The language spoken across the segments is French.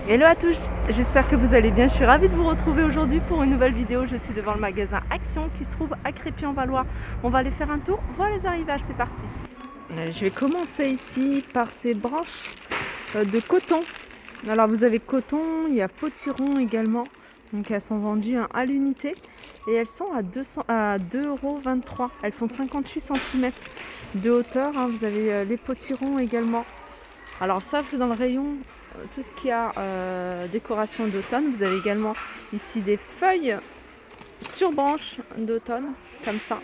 Hello à tous, j'espère que vous allez bien. Je suis ravie de vous retrouver aujourd'hui pour une nouvelle vidéo. Je suis devant le magasin Action qui se trouve à Crépy-en-Valois. On va aller faire un tour, voir les arrivages, c'est parti. Je vais commencer ici par ces branches de coton. Alors vous avez coton, il y a potiron également. Donc elles sont vendues à l'unité et elles sont à 2,23 €. Elles font 58 cm de hauteur. Vous avez les potirons également. Alors ça c'est dans le rayon tout ce qui a décoration d'automne. Vous avez également ici des feuilles sur branches d'automne comme ça.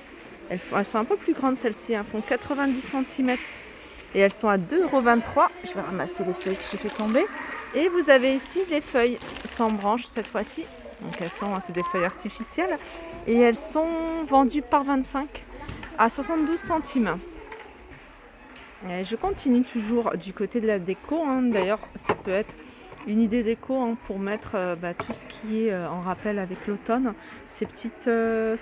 Elles sont un peu plus grandes celles-ci, elles font 90 cm et elles sont à 2,23 €. Je vais ramasser les feuilles que j'ai fait tomber. Et vous avez ici des feuilles sans branches cette fois-ci. Donc c'est des feuilles artificielles et elles sont vendues par 25 à 72 centimes. Et je continue toujours du côté de la déco. D'ailleurs, ça peut être une idée déco pour mettre tout ce qui est en rappel avec l'automne. C'est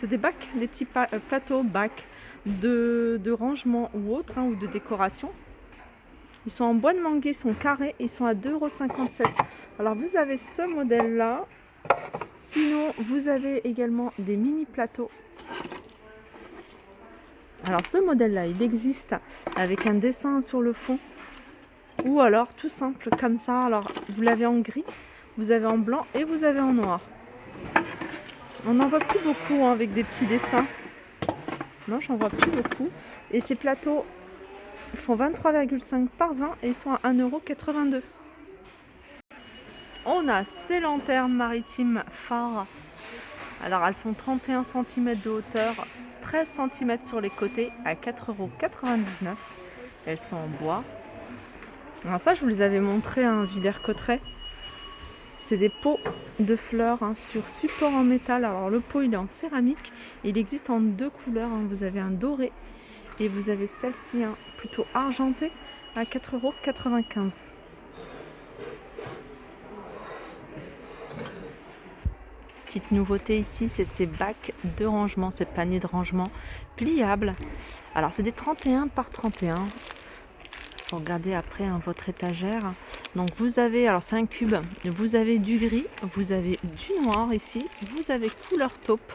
des bacs, des petits plateaux bacs de rangement ou autre, ou de décoration. Ils sont en bois de manguier, ils sont carrés, ils sont à 2,57 €. Alors vous avez ce modèle là. Sinon vous avez également des mini plateaux. Alors ce modèle là il existe avec un dessin sur le fond ou alors tout simple comme ça. Alors vous l'avez en gris, vous avez en blanc et vous avez en noir. On n'en voit plus beaucoup avec des petits dessins. Non, j'en vois plus beaucoup. Et ces plateaux font 23,5 par 20 et ils sont à 1,82 €. On a ces lanternes maritimes phares. Alors elles font 31 cm de hauteur, 13 cm sur les côtés à 4,99 €. Elles sont en bois. Alors ça je vous les avais montré à Villers-Cotterêts. C'est des pots de fleurs sur support en métal. Alors le pot il est en céramique. Il existe en deux couleurs. Vous avez un doré et vous avez celle-ci plutôt argentée à 4,95 €. Petite nouveauté ici, c'est ces bacs de rangement, ces paniers de rangement pliables. Alors c'est des 31 par 31. Faut regarder après votre étagère. Donc vous avez, alors c'est un cube, vous avez du gris, vous avez du noir ici, vous avez couleur taupe.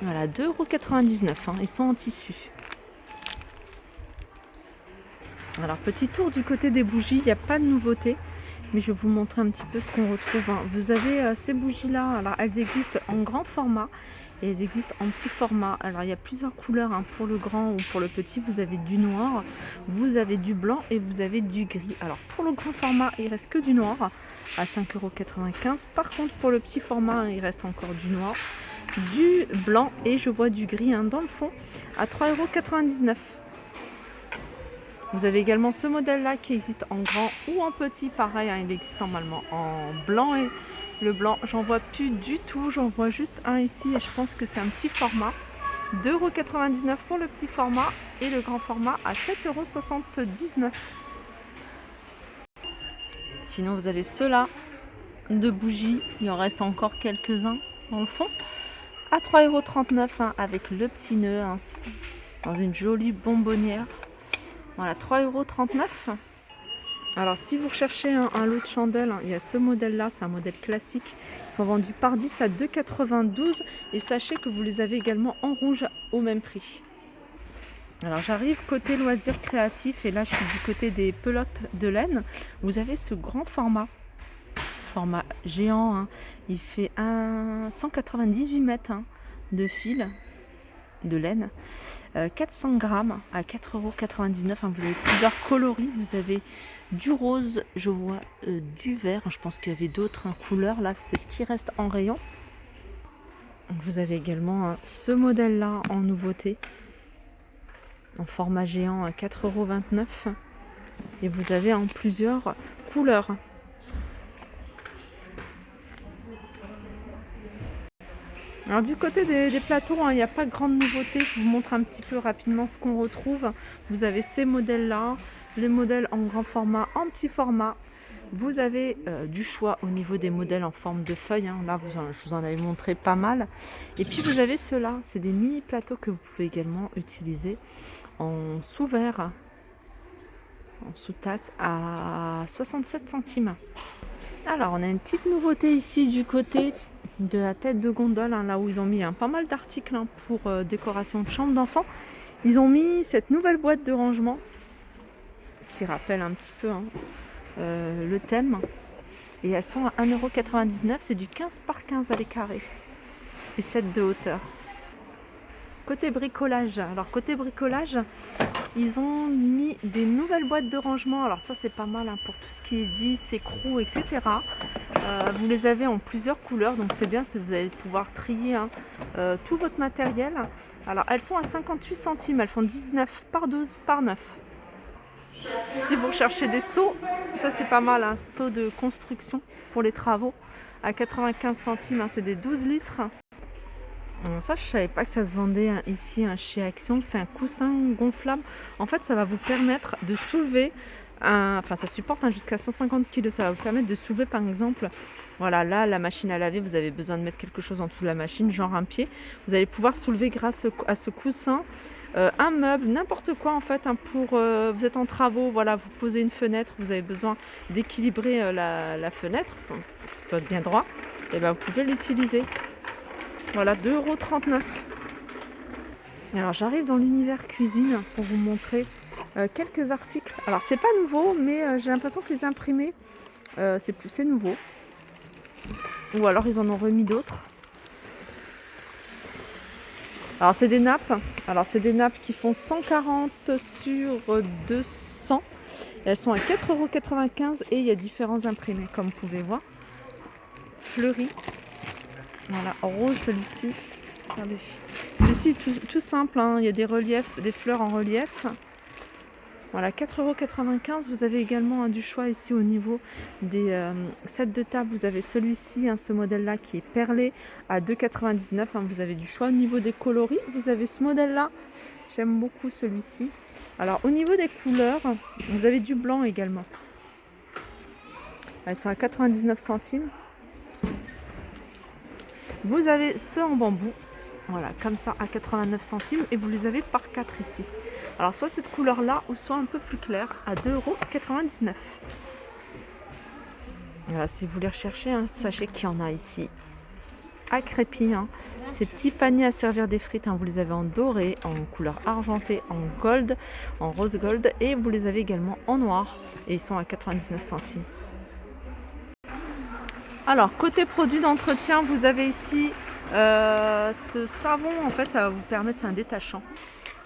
Voilà, 2,99 €. Ils sont en tissu. Alors petit tour du côté des bougies, il n'y a pas de nouveauté. Mais je vais vous montrer un petit peu ce qu'on retrouve. Vous avez ces bougies-là, alors elles existent en grand format et elles existent en petit format. Alors il y a plusieurs couleurs pour le grand ou pour le petit. Vous avez du noir, vous avez du blanc et vous avez du gris. Alors pour le grand format, il reste que du noir à 5,95 €. Par contre pour le petit format, il reste encore du noir, du blanc et je vois du gris dans le fond à 3,99 €. Vous avez également ce modèle là qui existe en grand ou en petit, pareil, il existe normalement en blanc et le blanc j'en vois plus du tout, j'en vois juste un ici et je pense que c'est un petit format. 2,99 € pour le petit format et le grand format à 7,79 €. Sinon vous avez ceux-là de bougies, il en reste encore quelques-uns dans le fond à 3,39 € avec le petit nœud dans une jolie bonbonnière. Voilà, 3,39 €. Alors si vous recherchez un lot de chandelles, il y a ce modèle là, c'est un modèle classique. Ils sont vendus par 10 à 2,92 € et sachez que vous les avez également en rouge au même prix. Alors j'arrive côté loisirs créatifs et là je suis du côté des pelotes de laine. Vous avez ce grand format géant, il fait 198 mètres de fil de laine, 400 grammes à 4,99 €. Vous avez plusieurs coloris, vous avez du rose, je vois du vert, je pense qu'il y avait d'autres couleurs, là c'est ce qui reste en rayon. Vous avez également ce modèle là en nouveauté en format géant à 4,29 € et vous avez en plusieurs couleurs. Alors du côté des plateaux, il n'y a pas de grande nouveauté. Je vous montre un petit peu rapidement ce qu'on retrouve. Vous avez ces modèles-là, les modèles en grand format, en petit format. Vous avez du choix au niveau des modèles en forme de feuille. Là, je vous en avais montré pas mal. Et puis vous avez ceux-là, c'est des mini plateaux que vous pouvez également utiliser en sous-verre. en sous-tasse à 67 centimes. Alors on a une petite nouveauté ici du côté de la tête de gondole, hein, là où ils ont mis pas mal d'articles pour décoration de chambre d'enfant. Ils ont mis cette nouvelle boîte de rangement qui rappelle un petit peu le thème. Et elles sont à 1,99 €, c'est du 15 par 15 à carrés et 7 de hauteur. Côté bricolage, alors côté bricolage, ils ont mis des nouvelles boîtes de rangement. Alors ça c'est pas mal pour tout ce qui est vis, écrous, etc. Vous les avez en plusieurs couleurs, donc c'est bien si vous allez pouvoir trier tout votre matériel. Alors elles sont à 58 centimes, elles font 19 par 12 par 9. Si vous recherchez des seaux, ça c'est pas mal, seaux de construction pour les travaux à 95 centimes, c'est des 12 litres. Alors ça je savais pas que ça se vendait ici chez Action, c'est un coussin gonflable. En fait ça va vous permettre de soulever, enfin ça supporte jusqu'à 150 kg, ça va vous permettre de soulever par exemple, voilà là la machine à laver, vous avez besoin de mettre quelque chose en dessous de la machine, genre un pied, vous allez pouvoir soulever grâce à ce coussin. Un meuble, n'importe quoi en fait, pour vous êtes en travaux, voilà, vous posez une fenêtre, vous avez besoin d'équilibrer la fenêtre pour que ce soit bien droit, et bien vous pouvez l'utiliser. Voilà, 2,39 €. Alors j'arrive dans l'univers cuisine pour vous montrer quelques articles. Alors c'est pas nouveau, mais j'ai l'impression que les imprimés c'est nouveau, ou alors ils en ont remis d'autres. Alors c'est des nappes. Alors c'est des nappes qui font 140 sur 200. Elles sont à 4,95 € et il y a différents imprimés comme vous pouvez voir. Fleuris. Voilà, rose celui-ci. Regardez. Celui-ci tout simple, il y a des reliefs, des fleurs en relief. Voilà, 4,95 €. Vous avez également du choix ici au niveau des sets de table. Vous avez celui-ci, ce modèle-là qui est perlé à 2,99 €. Vous avez du choix au niveau des coloris. Vous avez ce modèle-là. J'aime beaucoup celui-ci. Alors au niveau des couleurs, vous avez du blanc également. Elles sont à 99 centimes. Vous avez ceux en bambou. Voilà, comme ça à 89 centimes et vous les avez par 4 ici. Alors soit cette couleur là ou soit un peu plus claire à 2,99 €. Voilà, si vous les recherchez, sachez qu'il y en a ici à crépi. Ces petits paniers à servir des frites, vous les avez en doré, en couleur argentée, en gold, en rose gold et vous les avez également en noir et ils sont à 99 centimes. Alors côté produit d'entretien, vous avez ici ce savon, en fait ça va vous permettre, c'est un détachant.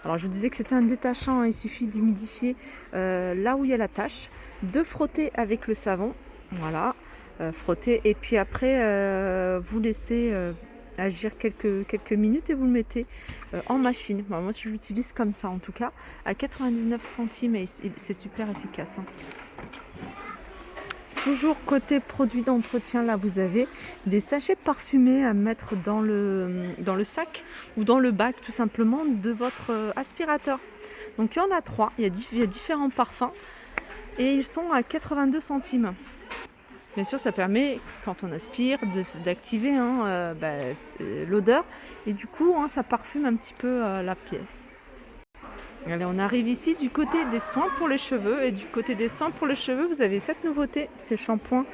Alors je vous disais que c'était un détachant, il suffit d'humidifier là où il y a la tache, de frotter avec le savon, voilà, frotter et puis après vous laissez agir quelques minutes et vous le mettez en machine. Moi je l'utilise comme ça en tout cas, à 99 centimes et c'est super efficace. Toujours côté produits d'entretien, là vous avez des sachets parfumés à mettre dans le sac ou dans le bac tout simplement de votre aspirateur. Donc il y en a 3, il y a différents parfums et ils sont à 82 centimes. Bien sûr ça permet quand on aspire d'activer l'odeur et du coup ça parfume un petit peu la pièce. Allez, on arrive ici du côté des soins pour les cheveux. Et du côté des soins pour les cheveux, vous avez cette nouveauté. Ces shampoings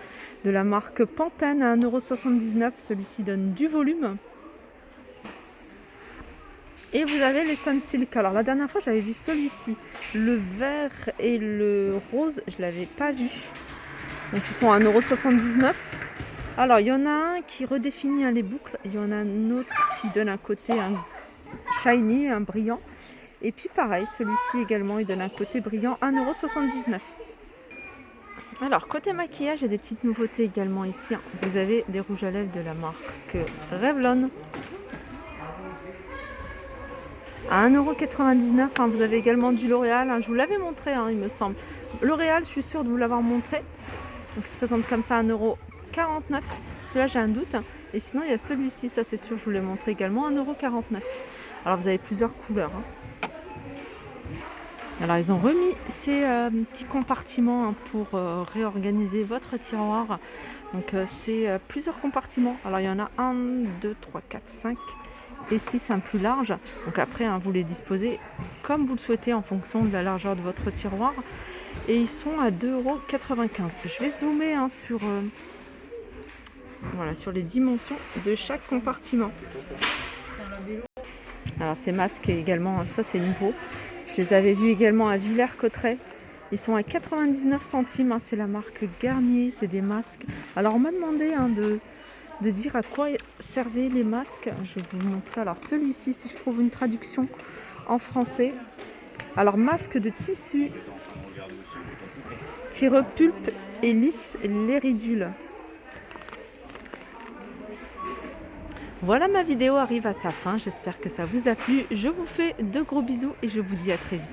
de la marque Pantene à 1,79 €. Celui-ci donne du volume. Et vous avez les Sunsilk. Alors la dernière fois, j'avais vu celui-ci. Le vert et le rose, je ne l'avais pas vu. Donc ils sont à 1,79 €. Alors il y en a un qui redéfinit les boucles. Il y en a un autre qui donne un côté shiny, un brillant. Et puis pareil, celui-ci également, il donne un côté brillant, 1,79 €. Alors, côté maquillage, il y a des petites nouveautés également ici. Vous avez des rouges à lèvres de la marque Revlon. À 1,99 €. Vous avez également du L'Oréal. Je vous l'avais montré, il me semble. L'Oréal, je suis sûre de vous l'avoir montré. Donc, il se présente comme ça à 1,49 €. Celui-là, j'ai un doute. Et sinon, il y a celui-ci, ça c'est sûr, je vous l'ai montré également, 1,49 €. Alors, vous avez plusieurs couleurs. Alors ils ont remis ces petits compartiments pour réorganiser votre tiroir. Donc c'est plusieurs compartiments. Alors il y en a 1, 2, 3, 4, 5 et 6 plus large. Donc après vous les disposez comme vous le souhaitez en fonction de la largeur de votre tiroir. et ils sont à 2,95 €. Je vais zoomer hein, sur, voilà, sur les dimensions de chaque compartiment. Alors ces masques également, ça c'est nouveau. Je les avais vus également à Villers-Cotterêts. Ils sont à 99 centimes, hein, c'est la marque Garnier, c'est des masques. Alors on m'a demandé hein, de dire à quoi servaient les masques. Je vais vous montrer. Alors celui-ci, si je trouve une traduction en français. Alors masque de tissu qui repulpe et lisse les ridules. Voilà, ma vidéo arrive à sa fin. J'espère que ça vous a plu. Je vous fais de gros bisous et je vous dis à très vite.